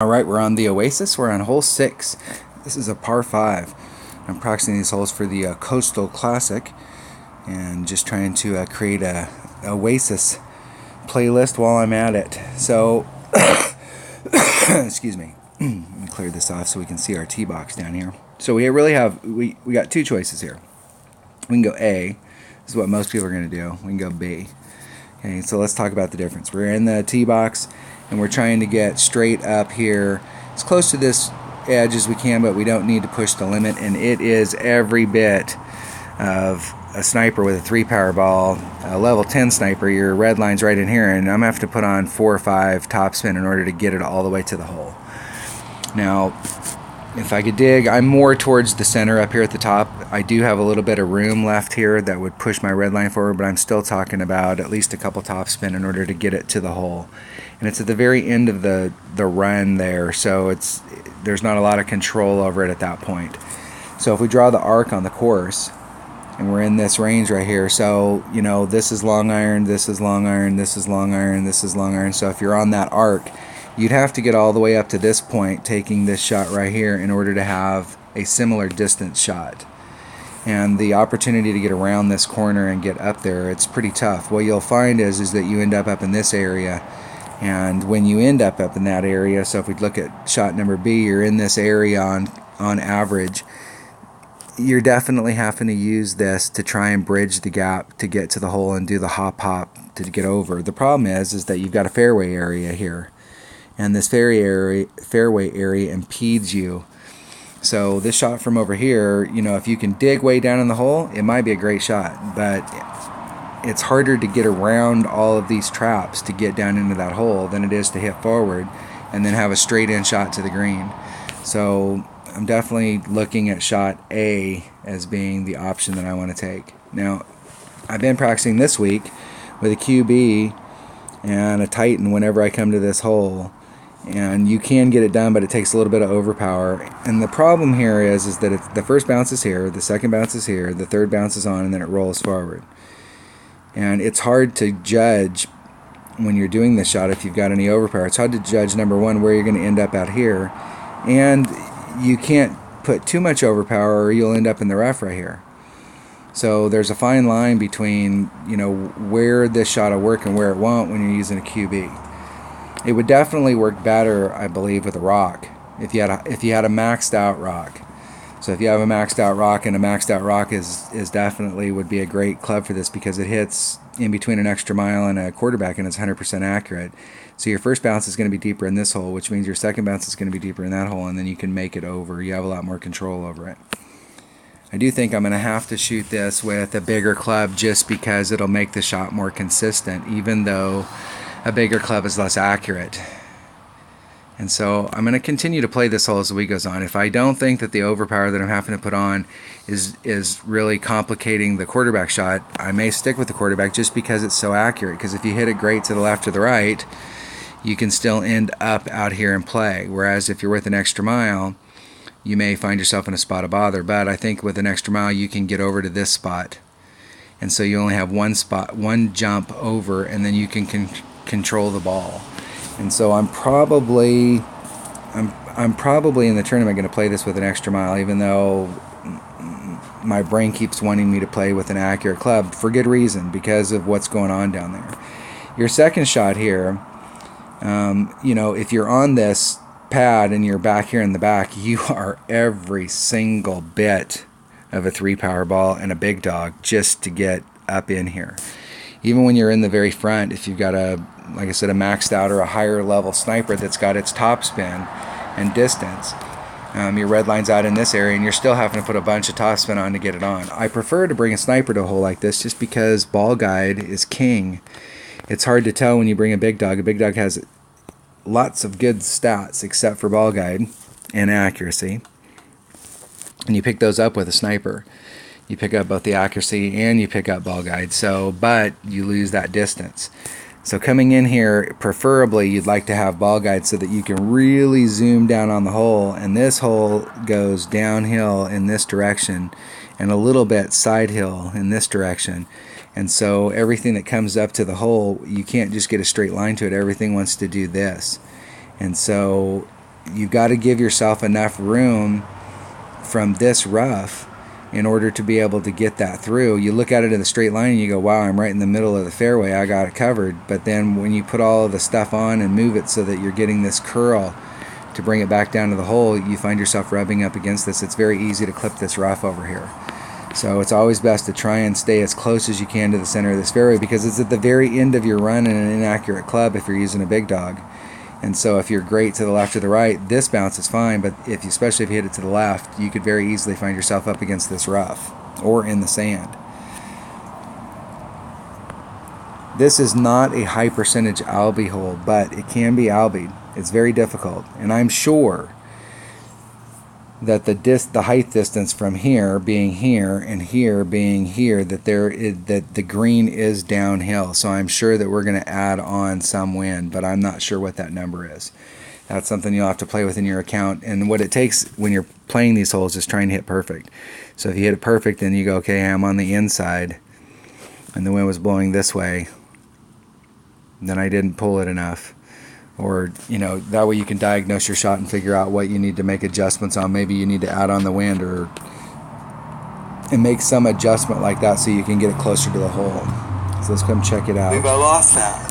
Alright, we're on the Oasis. We're on hole 6. This is a par 5. I'm practicing these holes for the Coastal Classic and just trying to create a Oasis playlist while I'm at it. So, excuse me. Let me clear this off so we can see our tee box down here. So we really have, we got two choices here. We can go A. This is what most people are going to do. We can go B. Okay, so let's talk about the difference. We're in the tee box and we're trying to get straight up here as close to this edge as we can, but we don't need to push the limit, and it is every bit of a sniper with a 3-power ball, a level 10 sniper. Your red line's right in here, and I'm going to have to put on 4 or 5 topspin in order to get it all the way to the hole. Now, if I could dig, I'm more towards the center up here at the top. I do have a little bit of room left here that would push my red line forward, but I'm still talking about at least a couple topspin in order to get it to the hole. And it's at the very end of the run there, so there's not a lot of control over it at that point. So if we draw the arc on the course, and we're in this range right here, so you know, this is long iron, this is long iron, this is long iron, this is long iron. So if you're on that arc, you'd have to get all the way up to this point, taking this shot right here, in order to have a similar distance shot. And the opportunity to get around this corner and get up there, it's pretty tough. What you'll find is that you end up in this area, and when you end up in that area, so if we look at shot number B, you're in this area on average. You're definitely having to use this to try and bridge the gap to get to the hole and do the hop to get over. The problem is that you've got a fairway area here, and this fairway area impedes you. So this shot from over here, you know, if you can dig way down in the hole, it might be a great shot, but it's harder to get around all of these traps to get down into that hole than it is to hit forward and then have a straight in shot to the green. So I'm definitely looking at shot A as being the option that I want to take. Now, I've been practicing this week with a QB and a Titan whenever I come to this hole, and you can get it done, but it takes a little bit of overpower. And the problem here is that the first bounce is here, the second bounce is here, the third bounce is on, and then it rolls forward. And it's hard to judge when you're doing this shot if you've got any overpower. It's hard to judge, number one, where you're going to end up out here, and you can't put too much overpower or you'll end up in the rough right here. So there's a fine line between, you know, where this shot will work and where it won't when you're using a QB. It would definitely work better, I believe, with a rock if you had a maxed out rock. So if you have a maxed out rock, and a maxed out rock is definitely would be a great club for this, because it hits in between an extra mile and a quarterback and it's 100% accurate. So your first bounce is going to be deeper in this hole, which means your second bounce is going to be deeper in that hole, and then you can make it over. You have a lot more control over it. I do think I'm going to have to shoot this with a bigger club just because it'll make the shot more consistent, even though a bigger club is less accurate. And so I'm going to continue to play this hole as the week goes on. If I don't think that the overpower that I'm having to put on is really complicating the quarterback shot, I may stick with the quarterback just because it's so accurate. Because if you hit it great to the left or the right, you can still end up out here and play. Whereas if you're with an extra mile, you may find yourself in a spot of bother. But I think with an extra mile, you can get over to this spot. And so you only have one jump over, and then you can control the ball. And so I'm probably in the tournament going to play this with an extra mile, even though my brain keeps wanting me to play with an accurate club for good reason, because of what's going on down there. Your second shot here, you know, if you're on this pad and you're back here in the back, you are every single bit of a 3-power ball and a big dog just to get up in here. Even when you're in the very front, if you've got like I said, a maxed out or a higher level sniper that's got its top spin and distance, your red line's out in this area and you're still having to put a bunch of top spin on to get it on. I prefer to bring a sniper to a hole like this just because ball guide is king. It's hard to tell when you bring a big dog. A big dog has lots of good stats except for ball guide and accuracy. And you pick those up with a sniper. You pick up both the accuracy and you pick up ball guide. So, but you lose that distance. So coming in here, preferably you'd like to have ball guide so that you can really zoom down on the hole. And this hole goes downhill in this direction and a little bit side hill in this direction. And so everything that comes up to the hole, you can't just get a straight line to it. Everything wants to do this. And so you've got to give yourself enough room from this rough in order to be able to get that through. You look at it in a straight line and you go, wow, I'm right in the middle of the fairway, I got it covered. But then when you put all of the stuff on and move it so that you're getting this curl to bring it back down to the hole, you find yourself rubbing up against this. It's very easy to clip this rough over here. So it's always best to try and stay as close as you can to the center of this fairway, because it's at the very end of your run in an inaccurate club if you're using a big dog. And so if you're great to the left or the right, this bounce is fine, but especially if you hit it to the left, you could very easily find yourself up against this rough or in the sand. This is not a high percentage albie hole, but it can be albied. It's very difficult, and I'm sure that the height distance from here being here and here being here, that the green is downhill. So I'm sure that we're going to add on some wind, but I'm not sure what that number is. That's something you'll have to play with in your account. And what it takes when you're playing these holes is trying to hit perfect. So if you hit it perfect, then you go, okay, I'm on the inside, and the wind was blowing this way, then I didn't pull it enough. Or, that way you can diagnose your shot and figure out what you need to make adjustments on. Maybe you need to add on the wind and make some adjustment like that so you can get it closer to the hole. So let's come check it out. I believe I lost that.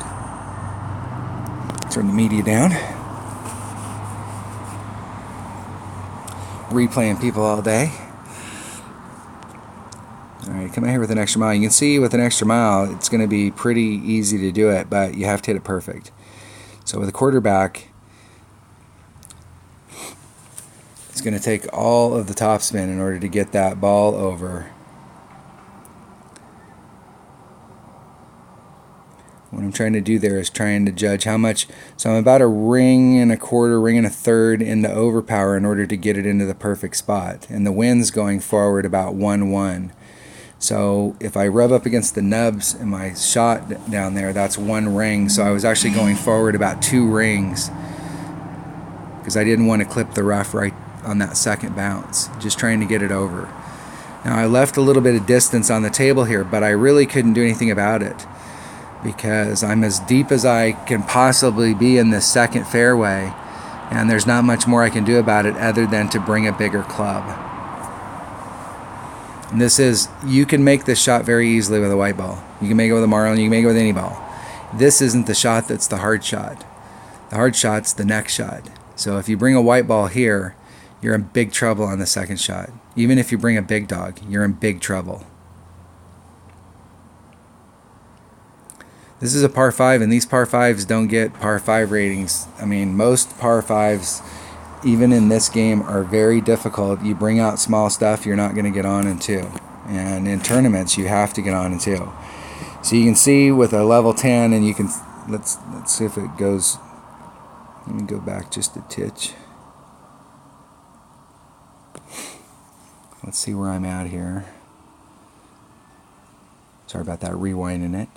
Turn the media down. Replaying people all day. Alright, come out here with an extra mile. You can see with an extra mile, it's going to be pretty easy to do it, but you have to hit it perfect. So with a quarterback, it's going to take all of the topspin in order to get that ball over. What I'm trying to do there is trying to judge how much. So I'm about a ring and a quarter, ring and a third into overpower in order to get it into the perfect spot. And the wind's going forward about 1-1. So if I rub up against the nubs in my shot down there, that's 1 ring. So I was actually going forward about 2 rings because I didn't want to clip the rough right on that second bounce, just trying to get it over. Now I left a little bit of distance on the table here, but I really couldn't do anything about it because I'm as deep as I can possibly be in this second fairway, and there's not much more I can do about it other than to bring a bigger club. And you can make this shot very easily with a white ball. You can make it with a marlin, you can make it with any ball. This isn't the shot that's the hard shot. The hard shot's the next shot. So if you bring a white ball here, you're in big trouble on the second shot. Even if you bring a big dog, you're in big trouble. This is a par 5, and these par 5s don't get par 5 ratings. I mean, most par 5s, even in this game, are very difficult. You bring out small stuff, you're not going to get on in 2. And in tournaments, you have to get on in 2. So you can see with a level 10, and you can, let's see if it goes, let me go back just a titch. Let's see where I'm at here. Sorry about that, rewinding it.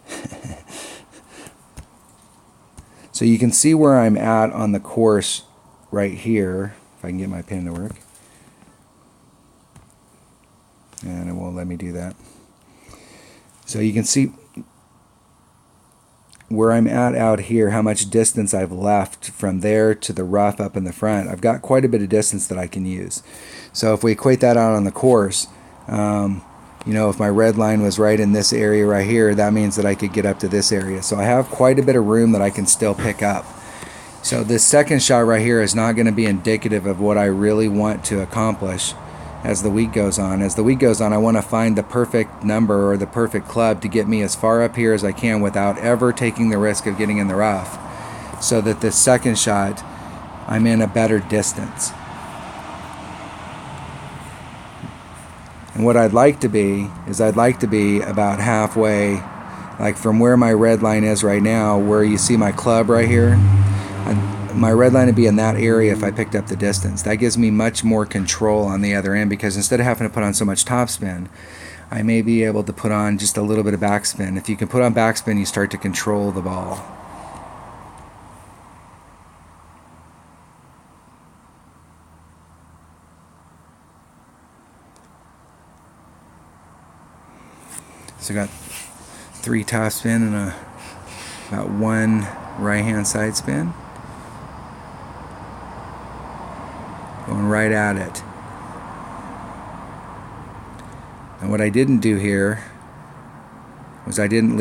So you can see where I'm at on the course right here, if I can get my pin to work. And it won't let me do that. So you can see where I'm at out here, how much distance I've left from there to the rough up in the front. I've got quite a bit of distance that I can use. So if we equate that out on the course, if my red line was right in this area right here, that means that I could get up to this area. So I have quite a bit of room that I can still pick up. So this second shot right here is not going to be indicative of what I really want to accomplish as the week goes on. As the week goes on, I want to find the perfect number or the perfect club to get me as far up here as I can without ever taking the risk of getting in the rough, so that this second shot, I'm in a better distance. And what I'd like to be is I'd like to be about halfway, like from where my red line is right now, where you see my club right here. My red line would be in that area if I picked up the distance. That gives me much more control on the other end, because instead of having to put on so much topspin, I may be able to put on just a little bit of backspin. If you can put on backspin, you start to control the ball. So I got 3 topspin and about 1 right hand side spin. Going right at it. And what I didn't do here was I didn't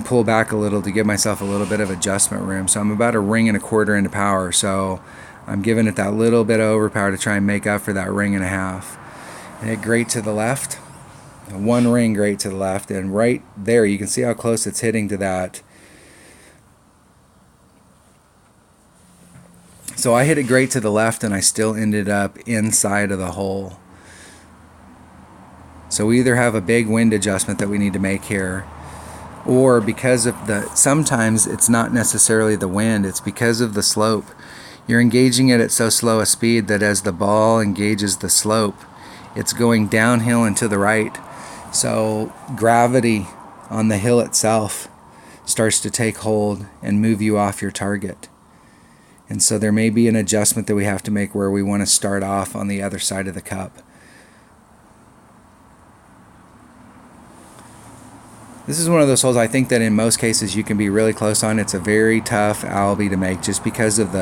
pull back a little to give myself a little bit of adjustment room. So I'm about 1.25 rings into power. So I'm giving it that little bit of overpower to try and make up for that 1.5 rings. And hit grate to the left. 1 ring grate to the left. And right there, you can see how close it's hitting to that. So I hit it grate to the left and I still ended up inside of the hole. So we either have a big wind adjustment that we need to make here, or because of sometimes it's not necessarily the wind, it's because of the slope. You're engaging it at so slow a speed that as the ball engages the slope, it's going downhill and to the right. So gravity on the hill itself starts to take hold and move you off your target. And so there may be an adjustment that we have to make where we want to start off on the other side of the cup. This is one of those holes I think that in most cases you can be really close on. It's a very tough albie to make just because of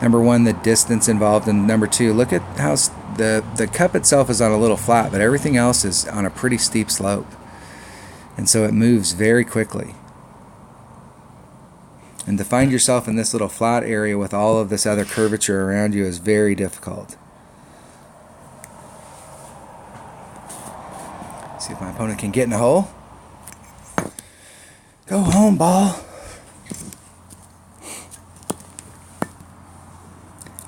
number one, the distance involved, and number two, look at how the cup itself is on a little flat, but everything else is on a pretty steep slope. And so it moves very quickly. And to find yourself in this little flat area with all of this other curvature around you is very difficult. See if my opponent can get in the hole. Go home, ball.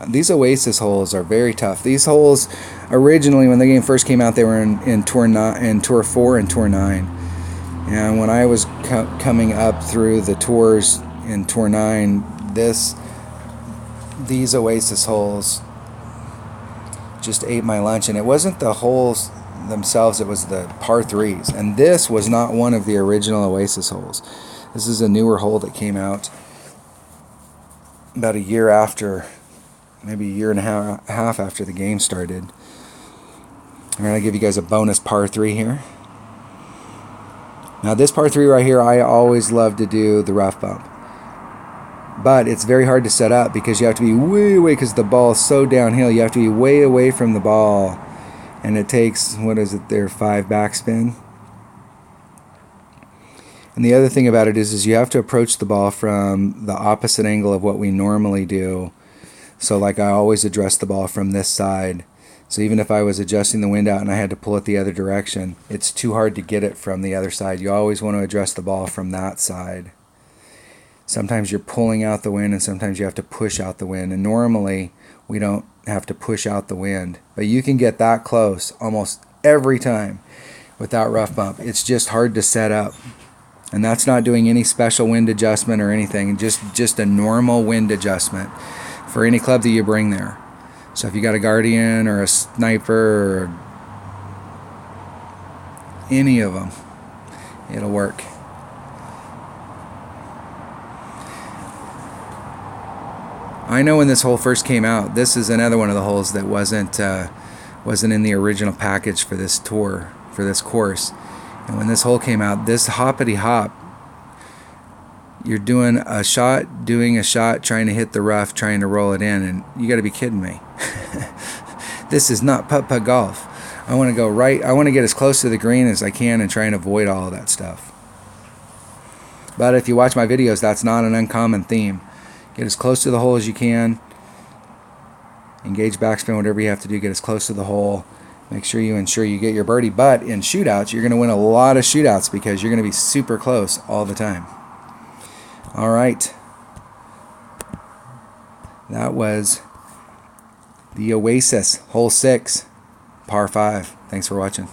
These Oasis holes are very tough. These holes, originally when the game first came out, they were in Tour 4 and Tour 9. And when I was coming up through the tours in Tour 9, these Oasis holes just ate my lunch. And it wasn't the holes themselves, it was the par 3s, and this was not one of the original Oasis holes. This is a newer hole that came out about a year after, maybe a year and a half after the game started. I'm going to give you guys a bonus par 3 here. Now this par 3 right here, I always love to do the rough bump, but it's very hard to set up because you have to be way away, because the ball is so downhill. You have to be way away from the ball. And it takes, 5 backspin. And the other thing about it is you have to approach the ball from the opposite angle of what we normally do. So like I always address the ball from this side. So even if I was adjusting the wind out and I had to pull it the other direction, it's too hard to get it from the other side. You always want to address the ball from that side. Sometimes you're pulling out the wind and sometimes you have to push out the wind. And normally we don't have to push out the wind, but you can get that close almost every time without rough bump. It's just hard to set up, and that's not doing any special wind adjustment or anything, just a normal wind adjustment for any club that you bring there. So if you got a Guardian or a Sniper or any of them, it'll work. I know when this hole first came out, this is another one of the holes that wasn't in the original package for this tour, for this course. And when this hole came out, this hoppity hop, you're doing a shot, trying to hit the rough, trying to roll it in, and you got to be kidding me. This is not putt-putt golf. I want to go right. I want to get as close to the green as I can and try and avoid all of that stuff. But if you watch my videos, that's not an uncommon theme. Get as close to the hole as you can. Engage backspin, whatever you have to do. Get as close to the hole. Make sure you ensure you get your birdie. But in shootouts, you're going to win a lot of shootouts because you're going to be super close all the time. All right. That was the Oasis, hole 6, par 5. Thanks for watching.